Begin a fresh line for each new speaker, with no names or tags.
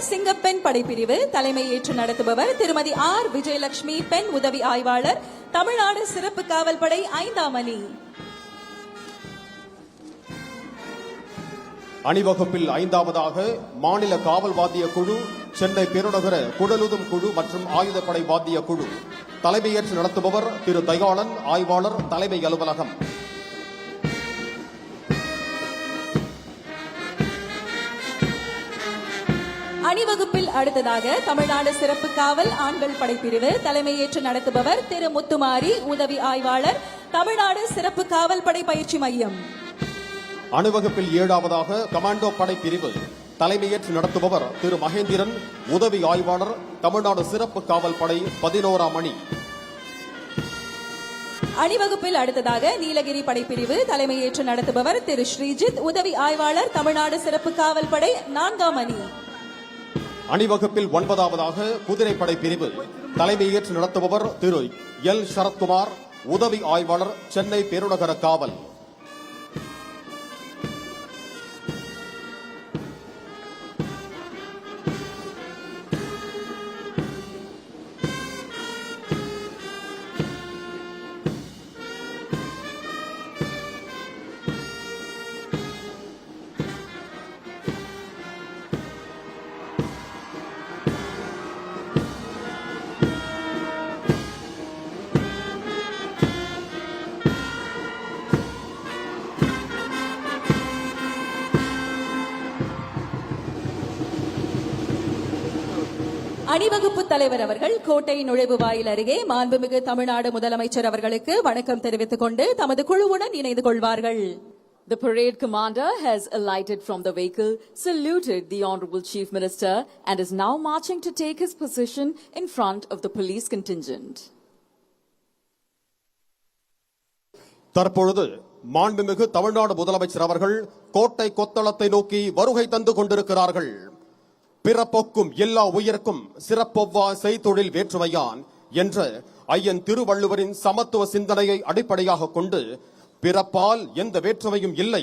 சிங்கப்பெண் படைப்பிரிவு தலைமை ஏற்று நடத்துபவர் திருமதி ஆர் விஜயலட்சுமி, பெண் உதவி ஆய்வாளர், தமிழ்நாடு சிறப்பு காவல் படை 5ஆம் அணி.
அணிவகுப்பில் 5ஆவதாக மாநில காவல் வாத்திய குழு, சென்னை பெருநகர குடலுதும் குழு மற்றும் ஆயுதப்படை வாத்திய குழு. தலைமையேற்று நடத்துபவர் திரு தயாளன், ஆய்வாளர், தலைமை அலுவலகம்.
அணிவகுப்பில் அடுத்ததாக தமிழ்நாடு சிறப்பு காவல் ஆண்கள் படைப்பிரிவு தலைமை ஏற்று நடத்துபவர் திரு முத்துமாரி, உதவி ஆய்வாளர், தமிழ்நாடு சிறப்பு காவல் படை பயிற்சி மையம்.
அணிவகுப்பில் 7ஆவதாக கமாண்டோ படைப்பிரிவு தலைமையேற்று நடத்துபவர் திரு மகேந்திரன், உதவி ஆய்வாளர், தமிழ்நாடு சிறப்பு காவல் படை 11ஆம் அணி.
அணிவகுப்பில் அடுத்ததாக நீலகிரி படைப்பிரிவு தலைமை ஏற்று நடத்துபவர் திரு ஸ்ரீஜித், உதவி ஆய்வாளர், தமிழ்நாடு சிறப்பு காவல் படை 4ஆம் அணி.
அணிவகுப்பில் 9ஆவதாக குதிரைப்படை பிரிவு தலைமையேற்று நடத்துபவர் திரு எல் சரத்குமார், உதவி ஆய்வாளர், சென்னை பெருநகர காவல்.
அணிவகுப்பு தலைவர் அவர்கள் கோட்டை நுழைவு வாயில் அருகே மாண்புமிகு தமிழ்நாடு முதலமைச்சர் அவர்களுக்கு வணக்கம் தெரிவித்துக் கொண்டு தமது குழுவுடன் இணைந்து கொள்வார்கள்.
The parade commander has alighted from the vehicle, saluted the Honorable Chief Minister and is now marching to take his position in front of the police contingent.
தற்பொழுது மாண்புமிகு தமிழ்நாடு முதலமைச்சர் அவர்கள் கோட்டை கொத்தளத்தை நோக்கி வருகை தந்து கொண்டிருக்கிறார்கள். பிறப்பொக்கும் எல்லா உயிர்க்கும் சிறப்பொவ்வா செய்தொழில் வேற்றுமையான் என்ற ஐயன் திருவள்ளுவரின் சமத்துவ சிந்தனையை அடிப்படையாக கொண்டு பிறப்பால் எந்த வேற்றுமையும் இல்லை,